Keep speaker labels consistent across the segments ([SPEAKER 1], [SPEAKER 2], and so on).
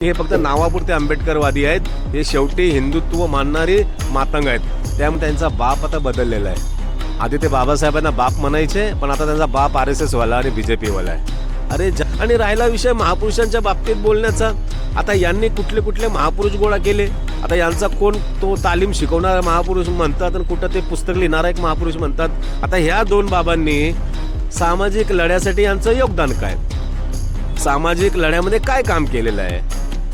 [SPEAKER 1] हे फक्त नावापुरते आंबेडकरवादी आहेत. हे शेवटी हिंदुत्व मानणारे मातंग आहेत. त्यामुळे त्यांचा बाप आता बदललेला आहे. आधी ते बाबासाहेबांना बाप म्हणायचे, पण आता त्यांचा बाप RSS वाला आणि BJP वाला आहे. अरे आणि राहिला विषय महापुरुषांच्या बाबतीत बोलण्याचा, आता यांनी कुठले कुठले महापुरुष गोळा केले. आता यांचा कोण तो तालीम शिकवणारा महापुरुष म्हणतात आणि कुठं ते पुस्तक लिहिणारा एक महापुरुष म्हणतात. आता ह्या दोन बाबांनी सामाजिक लढ्यासाठी यांचं योगदान काय, सामाजिक लढ्यामध्ये काय काम केलेलं आहे,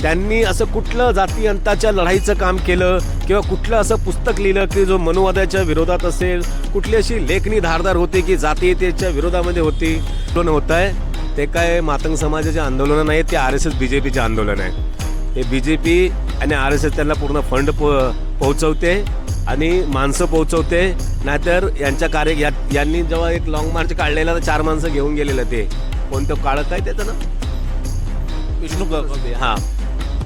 [SPEAKER 1] त्यांनी असं कुठलं जाती अंताच्या लढाईचं काम केलं किंवा कुठलं असं पुस्तक लिहिलं की जो मनुवादाच्या विरोधात असेल, कुठली अशी लेखणी धारदार होती की जातीयतेच्या विरोधामध्ये होती. आंदोलन होत आहे ते काय मातंग समाजाचे आंदोलनं नाही, ते RSS BJPचे आंदोलन आहे. हे BJP आणि RSS त्यांना पूर्ण फंड पोहोचवते आणि माणसं पोहोचवते. नाहीतर यांच्या यांनी जेव्हा एक लॉंग मार्च काढलेला तर 4 माणसं घेऊन गेलेलं, ते कोणतं काळं काय त्याचं ना विष्णू हां,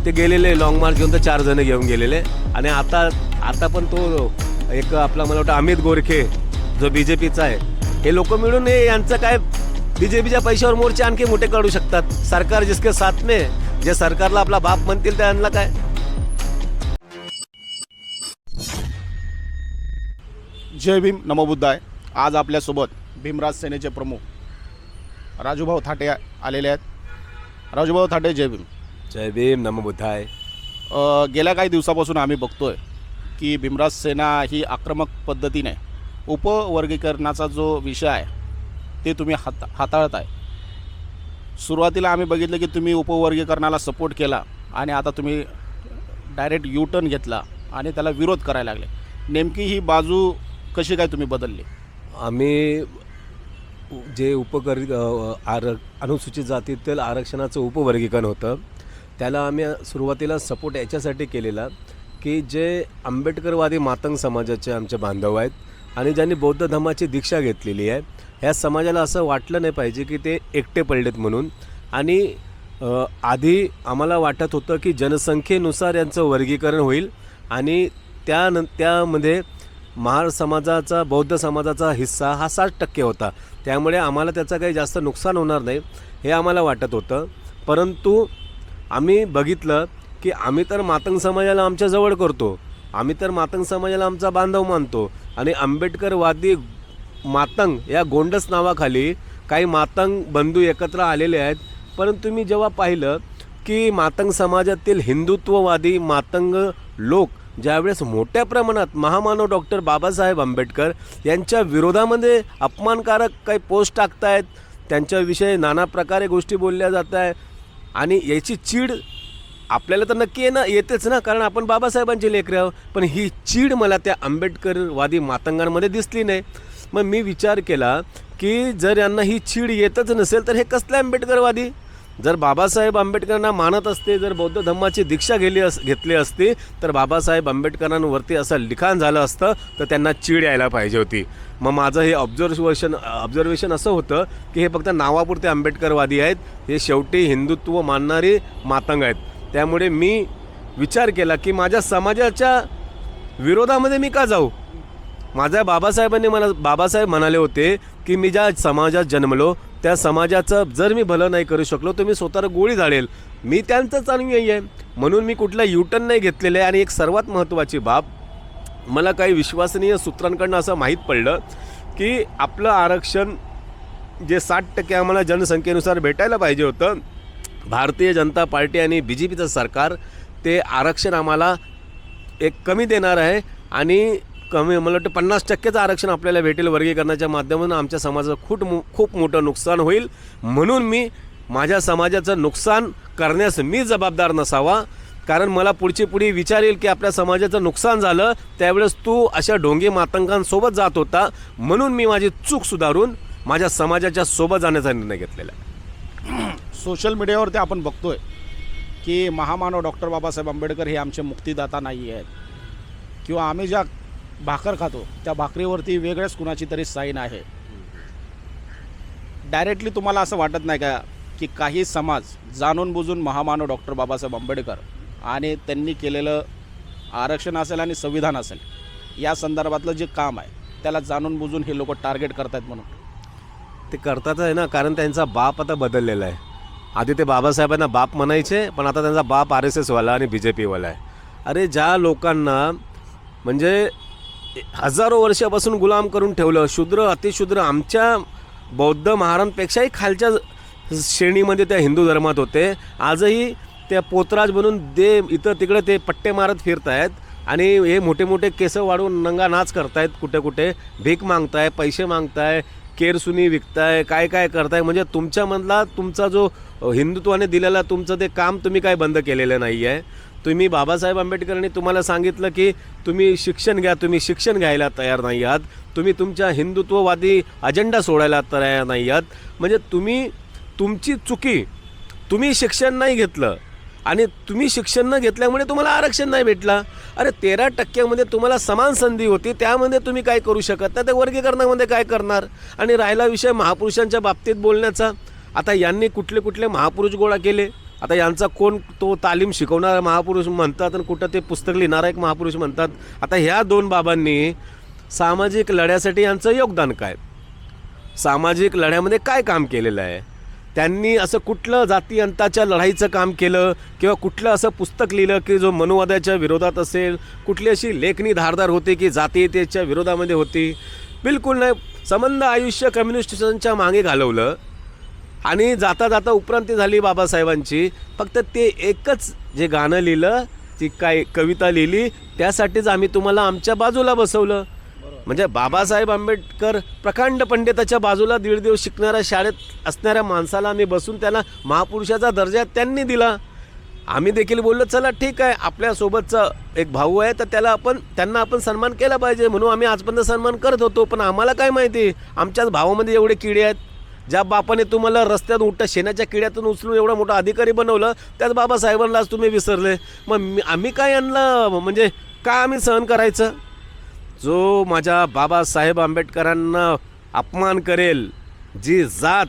[SPEAKER 1] ते गेलेले लॉंग मार्च घेऊन तर 4 जण घेऊन गेलेले. आणि आता पण तो एक आपला मला वाटतं अमित गोरखे जो BJPचा आहे, हे लोक मिळून यांचं काय BJPच्या पैशावर मोर्चे आणखी मोठे काढू शकतात. सरकार जिसके साथ में, जे सरकारला आपला बाप म्हणतील त्यांना काय.
[SPEAKER 2] जय भीम, नमो बुद्धाय. आज आपल्यासोबत भीमराज सेनेचे प्रमुख राजूभाऊ थाटे आलेले आहेत. राजूभाऊ थाटे, जय भीम.
[SPEAKER 1] जय भीम, नमो बुद्धाय.
[SPEAKER 2] गेल्या काही दिवसापासून आम्ही बघतोय की भीमराज सेना ही आक्रमक पद्धतीने उपवर्गीकरणाचा जो विषय आहे ते तुम्ही हाताळत आहे. सुरुवातीला आम्ही बघितलं की तुम्ही उपवर्गीकरणाला सपोर्ट केला आणि आता तुम्ही डायरेक्ट U-टर्न घेतला आणि त्याला विरोध करायला लागले. नेमकी ही बाजू कशी काय तुम्ही बदलली?
[SPEAKER 1] आम्ही जे अनुसूचित जातीतील आरक्षणाचं उपवर्गीकरण होतं त्याला आम्ही सुरुवातीला सपोर्ट याच्यासाठी केलेला की जे आंबेडकरवादी मातंग समाजाचे आमचे बांधव आहेत आणि ज्यांनी बौद्ध धर्माची दीक्षा घेतलेली आहे, ह्या समाजाला असं वाटलं नाही पाहिजे की ते एकटे पडलेत म्हणून. आणि आधी आम्हाला वाटत होतं की जनसंख्येनुसार यांचं वर्गीकरण होईल आणि त्यामध्ये महार समाजाचा, बौद्ध समाजाचा हिस्सा हा 60% होता. त्यामुळे आम्हाला त्याचं काही जास्त नुकसान होणार नाही हे आम्हाला वाटत होतं. परंतु आम्ही बघितलं की आम्ही तर मातंग समाजाला आमच्या जवळ करतो, आम्ही तर मातंग समाजाला आमचा बांधव मानतो आणि आंबेडकरवादी मातंग या गोंडस नावाखाली काही मातंग बंधू एकत्र आलेले आहेत. परंतु मी जेव्हा पाहिलं की मातंग समाजातील हिंदुत्ववादी मातंग लोक ज्यावेळेस मोठ्या प्रमाणात महामानव डॉक्टर बाबासाहेब आंबेडकर यांच्या विरोधामध्ये अपमानकारक काही पोस्ट टाकत आहेत, त्यांच्याविषयी नाना प्रकारे गोष्टी बोलल्या जात आहे आणि याची चीड आपल्याला तर नक्की येतेच ना, कारण आपण बाबासाहेबांचे लेकरं आहोत. पण ही चीड मला त्या आंबेडकरवादी मातंगांमध्ये दिसली नाही. मग मी विचार केला की जर यांना ही चीड येतच नसेल तर हे कसले आंबेडकरवादी. जर बाबासाहेब आंबेडकरांना मानत असते, जर बौद्ध धर्माची दीक्षा घेतली असती तर बाबासाहेब आंबेडकरांवरती असं लिखाण झालं असतं तर त्यांना चीड यायला पाहिजे होती. मग माझं हे ऑब्झर्वेशन असं होतं की हे फक्त नावापुरते आंबेडकरवादी आहेत. हे शेवटी हिंदुत्व मानणारे मातंग आहेत. त्यामुळे मी विचार केला की माझ्या समाजाच्या विरोधामध्ये मी का जाऊ. माझ्या बाबासाहेब म्हणाले होते की मी ज्या समाजात जन्मलो त्या समाजाचं जर मी भलं नाही करू शकलो तर मी स्वतःला गोळी झाडेल. मी त्यांचंच अनुयायी आहे म्हणून मी कुठला U-टर्न नाही घेतलेलं आहे. आणि एक सर्वात महत्त्वाची बाब, मला काही विश्वसनीय सूत्रांकडनं असं माहीत पडलं की आपलं आरक्षण जे 60% आम्हाला जनसंख्येनुसार भेटायला पाहिजे होतं, भारतीय जनता पार्टी आणि BJPचं सरकार ते आरक्षण आम्हाला एक कमी देणार आहे आणि मला वाटतं 50%चं आरक्षण आपल्याला भेटेल वर्गीकरणाच्या माध्यमातून. आमच्या समाजाचं खूप मोठं नुकसान होईल. म्हणून मी माझ्या समाजाचं नुकसान करण्यास मी जबाबदार नसावा, कारण मला पुढे विचार येईल की आपल्या समाजाचं नुकसान झालं त्यावेळेस तू अशा ढोंगी मातंगांसोबत जात होता. म्हणून मी माझी चूक सुधारून माझ्या समाजाच्या सोबत जाण्याचा निर्णय घेतलेला आहे.
[SPEAKER 2] सोशल मीडियावरती आपण बघतोय की महामानव डॉक्टर बाबासाहेब आंबेडकर हे आमचे मुक्तिदाता नाही आहेत किंवा आम्ही ज्या भाकर खातो त्या भाकरीवरती वेगळ्याच कुणाची तरी साईन आहे. डायरेक्टली तुम्हाला असं वाटत नाही का की काही समाज जाणून बुजून महामानव डॉक्टर बाबासाहेब आंबेडकर आणि त्यांनी केलेलं आरक्षण असेल आणि संविधान असेल या संदर्भातलं जे काम आहे त्याला जाणून बुजून हे लोक टार्गेट करतात म्हणून?
[SPEAKER 1] ते करतात आहे ना, कारण त्यांचा बाप आता बदललेला आहे. आधी ते बाबासाहेबांना बाप म्हणायचे, पण आता त्यांचा बाप RSS वाला आणि BJP वाला आहे. अरे ज्या लोकांना म्हणजे हजारो वर्षापासून गुलाम करून ठेवलं, शूद्र अतिशूद्र आमच्या बौद्ध महाराजांपेक्षाही खालच्या श्रेणीमध्ये त्या हिंदू धर्मात होते, आजही त्या पोतराज बनून इथं तिकडे ते पट्टे मारत फिरत आहेत आणि हे मोठे मोठे केस वाढवून नंगा नाच करतायत, कुठे कुठे भीक मागताय, पैसे मागताय, केरसुनी विकताय, काय काय करताय. म्हणजे तुमच्यामधला तुमचा जो हिंदुत्वाने दिलेला तुमचं ते काम तुम्ही काय बंद केलेलं नाही आहे. तुम्ही बाबासाहेब आंबेडकरांनी तुम्हाला सांगितलं की तुम्ही शिक्षण घ्या, तुम्ही शिक्षण घ्यायला तयार नाही आहात, तुम्ही तुमच्या हिंदुत्ववादी अजेंडा सोडायला तयार नाही आहात. म्हणजे तुमची चुकी, तुम्ही शिक्षण नाही घेतलं आणि तुम्ही शिक्षण न घेतल्यामुळे तुम्हाला आरक्षण नाही भेटला. अरे 13% तुम्हाला समान संधी होती, त्यामध्ये तुम्ही काय करू शकत नाही, त्या वर्गीकरणामध्ये काय करणार. आणि राहिला विषय महापुरुषांच्या बाबतीत बोलण्याचा, आता यांनी कुठले कुठले महापुरुष गोळा केले. आता यांचा कोण तो तालीम शिकवणारा महापुरुष म्हणतात आणि कुठं ते पुस्तक लिहिणारा एक महापुरुष म्हणतात. आता ह्या 2 बाबांनी सामाजिक लढ्यासाठी यांचं योगदान काय, सामाजिक लढ्यामध्ये काय काम केलेलं आहे, त्यांनी असं कुठलं जाती अंताच्या लढाईचं काम केलं किंवा कुठलं असं पुस्तक लिहिलं की जो मनुवादाच्या विरोधात असेल, कुठली अशी लेखणी धारदार होती की जातीयतेच्या विरोधामध्ये होती. बिलकुल नाही. संबंध आयुष्य कम्युनिस्टांच्या मागे घालवलं आणि जाता जाता उपरांती झाली बाबासाहेबांची. फक्त ते एकच जे गाणं लिहिलं, ती काय कविता लिहिली, त्यासाठीच आम्ही तुम्हाला आमच्या बाजूला बसवलं. म्हणजे बाबासाहेब आंबेडकर प्रकांड पंडिताच्या बाजूला 1.5 दिवस शिकणाऱ्या शाळेत असणाऱ्या माणसाला आम्ही बसून त्याला महापुरुषाचा दर्जा त्यांनी दिला. आम्ही देखील बोललो चला ठीक आहे, आपल्यासोबतचा एक भाऊ आहे तर त्यांना आपण सन्मान केला पाहिजे, म्हणून आम्ही आजपर्यंत सन्मान करत होतो. पण आम्हाला काय माहिती आमच्याच भावामध्ये एवढे किडे आहेत. ज्या बापाने तुम्हाला रस्त्यात उठ्या शेणाच्या किड्यातून उचलून एवढा मोठा अधिकारी बनवलं, त्याच बाबासाहेबांनाच तुम्ही विसरले. मग आम्ही काय यांना म्हणजे काय आम्ही सहन करायचं. जो माझ्या बाबासाहेब आंबेडकरांना अपमान करेल, जी जात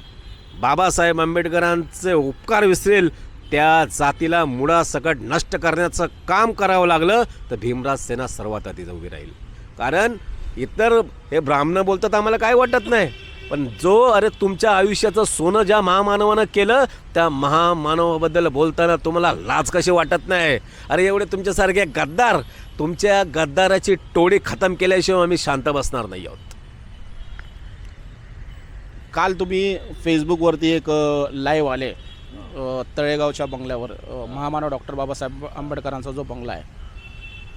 [SPEAKER 1] बाबासाहेब आंबेडकरांचे उपकार विसरेल, त्या जातीला मुळासकट नष्ट करण्याचं काम करावं लागलं तर भीमराज सेना सर्वात आधी उभी राहील. कारण इतर हे ब्राह्मण बोलतात आम्हाला काय वाटत नाही, पण अरे तुमच्या आयुष्याचं सोनं ज्या महामानवानं केलं, त्या महामानवाबद्दल बोलताना तुम्हाला लाज कशी वाटत नाही. अरे एवढे तुमच्यासारखे गद्दार, तुमच्या गद्दाराची टोळी खतम केल्याशिवाय आम्ही शांत बसणार नाही आहोत.
[SPEAKER 2] काल तुम्ही फेसबुकवरती एक लाईव्ह आले तळेगावच्या बंगल्यावर, महामानव डॉक्टर बाबासाहेब आंबेडकरांचा जो बंगला आहे,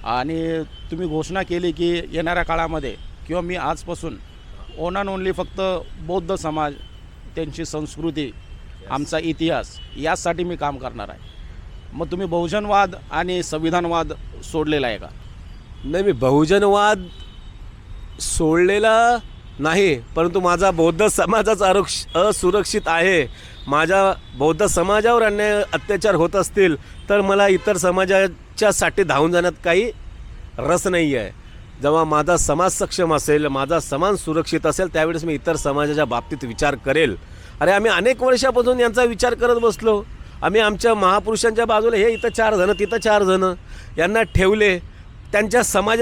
[SPEAKER 2] आणि तुम्ही घोषणा केली की येणाऱ्या काळामध्ये किंवा मी आजपासून ओन अँड ओनली फक्त बौद्ध समाज, त्यांची संस्कृती, आमचा इतिहास यासाठी मी काम करणार आहे. मग तुम्ही बहुजनवाद आणि संविधानवाद सोडलेला आहे का?
[SPEAKER 1] नाही, मी बहुजनवाद सोडलेला नाही, परंतु माझा बौद्ध समाजाचा असुरक्षित आहे. माझ्या बौद्ध समाजावर अन्याय अत्याचार होत असतील तर मला इतर समाजाच्यासाठी धावून जाण्यात काही रस नाही आहे. जेव्हा माझा समाज सक्षम असेल, माझा समाज सुरक्षित असेल, त्यावेळेस मी इतर समाजाच्या बाबतीत विचार करेल. अरे आम्ही अनेक वर्षापासून यांचा विचार करत बसलो. आम्ही आमच्या महापुरुषांच्या बाजूला हे इथं 4 जण तिथं 4 जण यांना ठेवले. त्यांचा समाज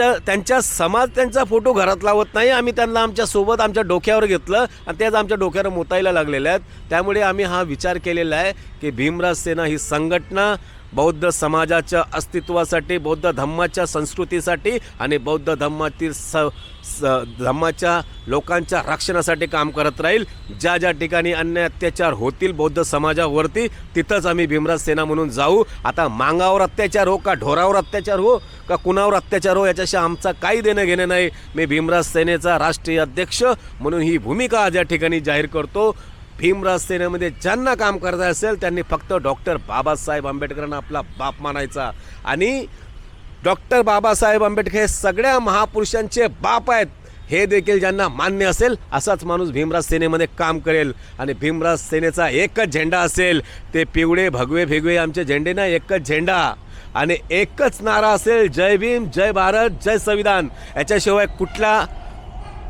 [SPEAKER 1] त्यांचा फोटो घरात लावत नाही. आम्ही त्यांना आमच्यासोबत आमच्या डोक्यावर घेतलं आणि त्याच आमच्या डोक्यावर मोतायला लागलेल्या आहेत. त्यामुळे आम्ही हा विचार केलेला आहे की भीमराज सेना ही संघटना बौद्ध समाजाच्या अस्तित्वासाठी, बौद्ध धम्माच्या संस्कृतीसाठी आणि बौद्ध धम्मातील धम्माच्या लोकांच्या रक्षणासाठी काम करत राहील. ज्या ज्या ठिकाणी अन्याय अत्याचार होतील बौद्ध समाजावरती, तिथंच आम्ही भीमराज सेना म्हणून जाऊ. आता मांगावर अत्याचार हो का ढोरावर अत्याचार हो का कुणावर अत्याचार हो, याच्याशी आमचा काही देणं घेणं नाही. मी भीमराज सेनेचा राष्ट्रीय अध्यक्ष म्हणून ही भूमिका आज या ठिकाणी जाहीर करतो. भीमराज सेनेमध्ये ज्यांना काम करायचं असेल त्यांनी फक्त डॉक्टर बाबासाहेब आंबेडकरांना आपला बाप मानायचा आणि डॉक्टर बाबासाहेब आंबेडकर हे सगळ्या महापुरुषांचे बाप आहेत हे देखील ज्यांना मान्य असेल असाच माणूस भीमराज सेनेमध्ये काम करेल. आणि भीमराज सेनेचा एकच झेंडा असेल, ते पिवळे भगवे भेगवे आमचे झेंडे ना, एकच झेंडा आणि एकच नारा असेल, जय भीम, जय भारत, जय संविधान. याच्याशिवाय कुठला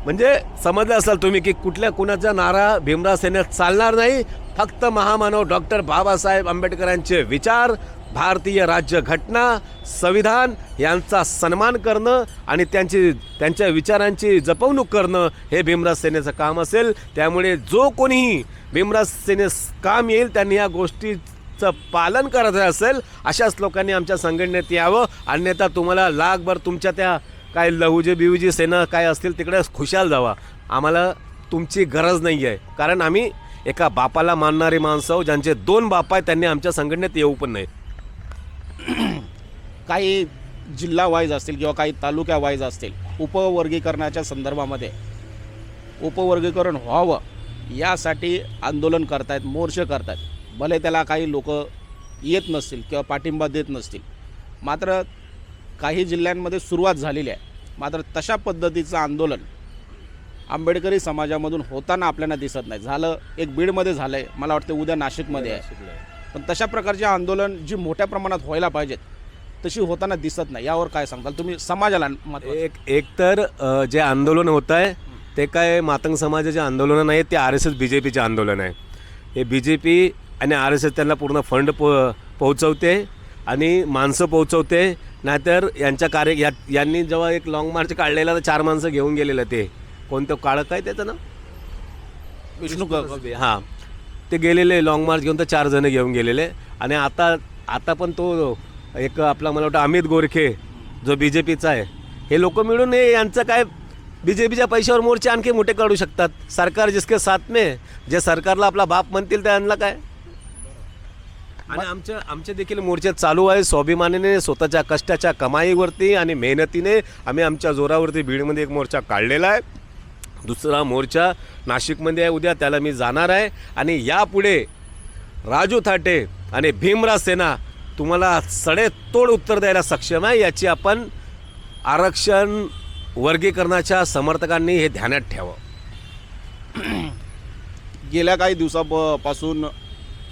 [SPEAKER 1] म्हणजे समजलं असाल तुम्ही की कुणाचा नारा भीमराज सेनेत चालणार नाही. फक्त महामानव डॉक्टर बाबासाहेब आंबेडकरांचे विचार, भारतीय राज्यघटना, संविधान यांचा सन्मान करणं आणि त्यांच्या विचारांची जपवणूक करणं हे भीमराज सेनेचं काम असेल. त्यामुळे जो कोणीही भीमराज सेनेस काम येईल त्यांनी या गोष्टीचं पालन करायचं असेल अशाच लोकांनी आमच्या संघटनेत यावं. अन्यथा तुम्हाला लाखभर तुमच्या त्या काय लहुजे बिहुजी सेना काय असतील तिकडे खुशाल जावा. आम्हाला तुमची गरज नाही आहे. कारण आम्ही एका बापाला मानणारी माणसं आहोत. ज्यांचे 2 बाप आहेत त्यांनी आमच्या संघटनेत येऊ पण नाही.
[SPEAKER 2] काही जिल्हा वाईज असतील किंवा काही तालुक्या वाईज असतील, उपवर्गीकरणाच्या संदर्भामध्ये उपवर्गीकरण व्हावं यासाठी आंदोलन करतायत, मोर्चे करतायत. भले त्याला काही लोक येत नसतील किंवा पाठिंबा देत नसतील, मात्र काही जिल्ह्यांमध्ये सुरुवात झालेली आहे. मात्र तशा पद्धतीचं आंदोलन आंबेडकरी समाजामधून होताना आपल्याला दिसत नाही. झालं एक बीडमध्ये झालं आहे, मला वाटतं उद्या नाशिकमध्ये आहे. पण तशा प्रकारचे आंदोलन जी मोठ्या प्रमाणात व्हायला पाहिजेत तशी होताना दिसत नाही. यावर काय सांगताल तुम्ही समाजाला?
[SPEAKER 1] एक तर जे आंदोलन होत आहे ते काय मातंग समाजाचे आंदोलन नाही, ते RSS BJPचे आंदोलन आहे. हे BJP आणि RSS त्यांना पूर्ण फंड पोहोचवते आणि माणसं पोहोचवते. नाहीतर यांच्या यांनी जेव्हा एक लाँग मार्च काढलेला तर 4 माणसं घेऊन गेलेलं. ते कोणतं काळं काय त्याचं नाव
[SPEAKER 2] विष्णू
[SPEAKER 1] हां, ते गेलेले लाँग मार्च घेऊन तर 4 जण घेऊन गेलेले. आणि आता पण तो एक आपला मला वाटतं अमित गोरखे जो BJPचा आहे, हे लोक मिळून यांचं काय BJPच्या पैशावर मोर्चे आणखी मोठे काढू शकतात. सरकार जिसके साथ में, जे सरकारला आपला बाप म्हणतील त्यांना काय. आणि आमचे देखील मोर्चे चालू आहे. स्वाभिमानाने स्वतःच्या कष्टाच्या कमाईवरती आणि मेहनतीने आम्ही आमच्या जोरावरती बीडमध्ये एक मोर्चा काढलेला आहे. दुसरा मोर्चा नाशिकमध्ये आहे उद्या, त्याला मी जाणार आहे. आणि यापुढे राजू थाटे आणि भीमराज सेना तुम्हाला सडेतोड उत्तर द्यायला सक्षम आहे. याची आपण आरक्षण वर्गीकरणाच्या समर्थकांनी हे ध्यानात ठेवावं.
[SPEAKER 2] गेल्या काही दिवसापासून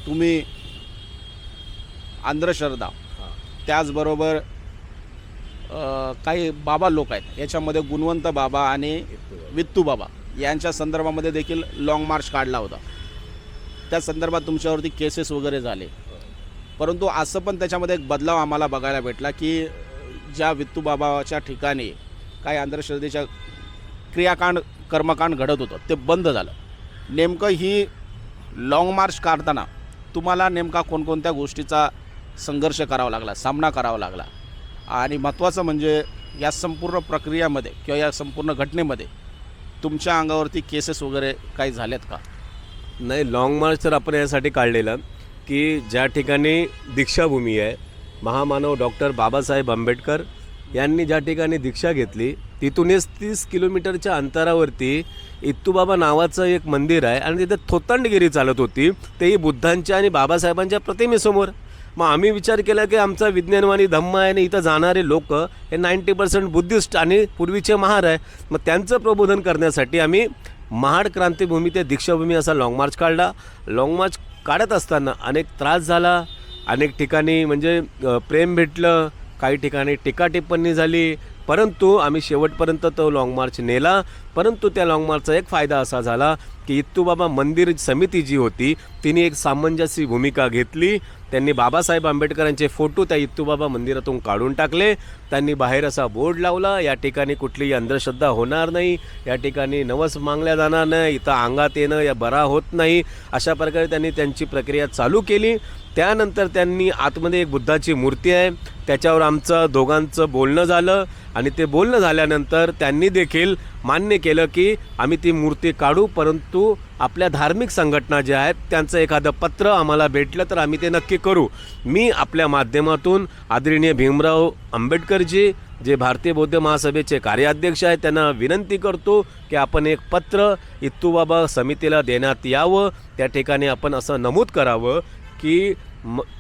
[SPEAKER 2] तुम्ही अंधश्रद्धा, त्याचबरोबर काही बाबा लोक आहेत, याच्यामध्ये गुणवंत बाबा आणि वित्तू बाबा यांच्या संदर्भामध्ये देखील लाँग मार्च काढला होता. त्या संदर्भात तुमच्यावरती केसेस वगैरे झाले. परंतु असं पण त्याच्यामध्ये एक बदलाव आम्हाला बघायला भेटला की ज्या वित्तू बाबाच्या ठिकाणी काही अंधश्रद्धेच्या क्रियाकांड कर्मकांड घडत होतं ते बंद झालं. नेमकं ही लाँग मार्च काढताना तुम्हाला नेमका कोणकोणत्या गोष्टीचा संघर्ष करावा लागला, सामना करावा लागला? आणि महत्त्वाचं म्हणजे या संपूर्ण प्रक्रियामध्ये किंवा या संपूर्ण घटनेमध्ये तुमच्या अंगावरती केसेस वगैरे काही झाल्यात का?
[SPEAKER 1] नाही, लाँग मार्च तर आपण यासाठी काढलेलं की ज्या ठिकाणी दीक्षाभूमी आहे, महामानव डॉक्टर बाबासाहेब आंबेडकर यांनी ज्या ठिकाणी दीक्षा घेतली तिथूनच 30 किलोमीटरच्या अंतरावरती इत्तूबाबा नावाचं एक मंदिर आहे आणि तिथे थोतंडगिरी चालत होती, तेही बुद्धांच्या आणि बाबासाहेबांच्या प्रतिमेसमोर. मग आम्ही विचार केला की आमचा विज्ञानवाणी धम्म आहे आणि इथं जाणारे लोक हे 90% बुद्धिस्ट आणि पूर्वीचे महार आहे. मग त्यांचं प्रबोधन करण्यासाठी आम्ही महाड क्रांतीभूमी ते दीक्षाभूमी असा लाँग मार्च काढला. लाँग मार्च काढत असताना अनेक त्रास झाला, अनेक ठिकाणी म्हणजे प्रेम भेटलं, काही ठिकाणी टीका टिप्पणी झाली, परंतु आम्ही शेवटपर्यंत तो लाँग मार्च नेला. परंतु त्या लाँग मार्चचा एक फायदा असा झाला की इत्तूबाबा मंदिर समिती जी होती तिने एक सामंजस्य भूमिका घेतली. त्यांनी बाबासाहेब आंबेडकरांचे फोटो त्या इत्तूबाबा मंदिरातून काढून टाकले. त्यांनी बाहेर असा बोर्ड लावला, या ठिकाणी कुठलीही अंधश्रद्धा होणार नाही, या ठिकाणी नवस मागल्या जाणार नाही, इथं अंगात येणं या बरा होत नाही, अशा प्रकारे त्यांनी त्यांची प्रक्रिया चालू केली. त्यानंतर त्यांनी आतमध्ये एक बुद्धाची मूर्ती आहे, त्याच्यावर आमचं दोघांचं बोलणं झालं आणि ते बोलणं झाल्यानंतर त्यांनी देखील मान्य केलं की आम्ही ती मूर्ती काढू, परंतु आपल्या धार्मिक संघटना ज्या आहेत त्यांचं एखादं पत्र आम्हाला भेटलं तर आम्ही ते नक्की करू. मी आपल्या माध्यमातून आदरणीय भीमराव आंबेडकरजी जे भारतीय बौद्ध महासभेचे कार्याध्यक्ष आहेत त्यांना विनंती करतो की आपण एक पत्र इत्तूबाबा समितीला देण्यात यावं. त्या ठिकाणी आपण असं नमूद करावं की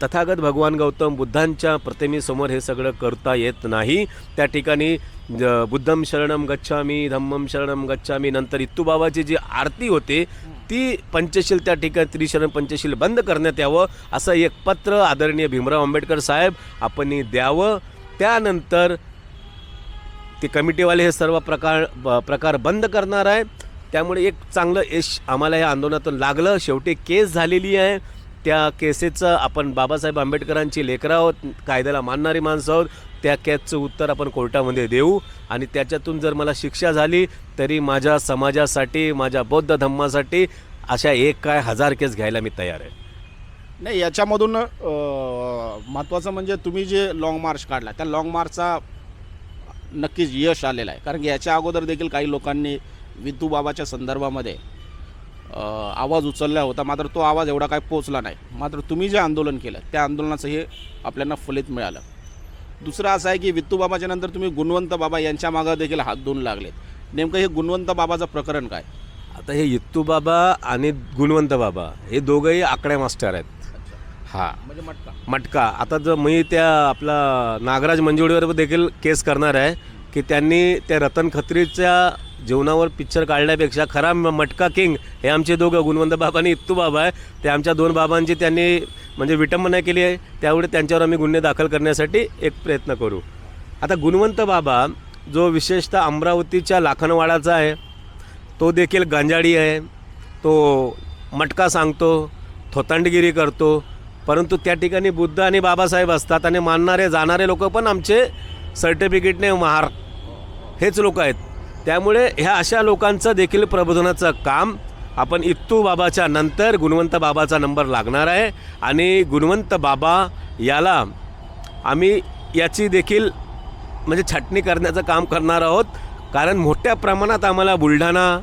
[SPEAKER 1] तथागत भगवान गौतम बुद्धांच्या प्रतिमेसमोर हे सगळं करता येत नाही. त्या ठिकाणी बुद्धम शरणम गच्छामी, धम्मम शरणम गच्छामी, नंतर इत्तूबाबाची जी आरती होते ती पंचशील त्या ठिकाणी त्रिशरण पंचशील बंद करण्यात यावं असं एक पत्र आदरणीय भीमराव आंबेडकर साहेब आपण द्यावं. त्यानंतर ते कमिटीवाले हे सर्व प्रकार बंद करणार आहे. त्यामुळे एक चांगलं यश आम्हाला या आंदोलनातून लागलं. शेवटी केस झालेली आहे, त्या केसेचं आपण बाबासाहेब आंबेडकरांची लेकरं आहोत, कायद्याला मानणारी माणसं आहोत, त्या केसचं उत्तर आपण कोर्टामध्ये देऊ आणि त्याच्यातून जर मला शिक्षा झाली तरी माझ्या समाजासाठी, माझ्या बौद्ध धम्मासाठी अशा एक काय 1000 केस घ्यायला मी तयार आहे.
[SPEAKER 2] नाही, याच्यामधून महत्त्वाचं म्हणजे तुम्ही जे लाँग मार्च काढला त्या लाँग मार्चचा नक्कीच यश आलेलं आहे. कारण की याच्या अगोदर देखील काही लोकांनी वितू बाबाच्या संदर्भामध्ये आवाज उचलला होता, मात्र तो आवाज एवढा काय पोचला नाही. मात्र तुम्ही जे आंदोलन केलं त्या आंदोलनाचं हे आपल्याला फलित मिळालं. दुसरं असं आहे की वितू बाबाच्या नंतर तुम्ही गुणवंत बाबा यांच्या मागं देखील हात धुवून लागलेत. नेमकं हे गुणवंत बाबाचं प्रकरण काय?
[SPEAKER 1] आता हे इत्तू बाबा आणि गुणवंत बाबा हे दोघंही आकडे मास्टर आहेत. हां,
[SPEAKER 2] म्हणजे मटका
[SPEAKER 1] मटका. आता जर मी त्या आपला नागराज मंजुळेवर देखील केस करणार आहे की त्यांनी त्या रतन खत्रीच्या जीवनावर पिक्चर काढण्यापेक्षा खरा मटका किंग हे आमचे दोघं गुणवंत बाबा आणि इत्तू बाबा आहे. ते आमच्या 2 बाबांची त्यांनी म्हणजे विटंबना केली आहे, त्यामुळे त्यांच्यावर आम्ही गुन्हे दाखल करण्यासाठी एक प्रयत्न करू. आता गुणवंत बाबा जो विशेषतः अमरावतीच्या लाखनवाडाचा आहे, तो देखील गांजाडी आहे, तो मटका सांगतो, थोतांडगिरी करतो. परंतु त्या ठिकाणी बुद्ध आणि बाबासाहेब असतात आणि मानणारे जाणारे लोक पण आमचे सर्टिफिकेटने महार हेच लोक आहेत. त्यामुळे ह्या अशा लोकांचं देखील प्रबोधनाचं काम आपण इत्तू बाबाच्या नंतर गुणवंत बाबाचा नंबर लागणार आहे आणि गुणवंत बाबा याला आम्ही याची देखील म्हणजे छाटणी करण्याचं काम करणार आहोत. कारण मोठ्या प्रमाणात आम्हाला बुलढाणा,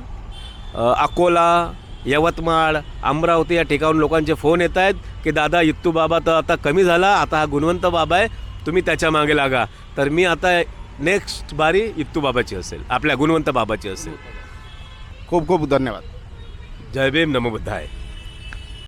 [SPEAKER 1] अकोला, यवतमाळ, अमरावती या ठिकाणून लोकांचे फोन येत आहेत की दादा इत्तू बाबा तर आता कमी झाला, आता हा गुणवंत बाबा आहे, तुम्ही त्याच्या मागे लागा. तर मी आता नेक्स्ट बारी इत्तू बाबाची असेल, आपल्या गुणवंत बाबाची असेल.
[SPEAKER 2] खूप खूप धन्यवाद.
[SPEAKER 1] जय भीम, नमो बुद्धाय.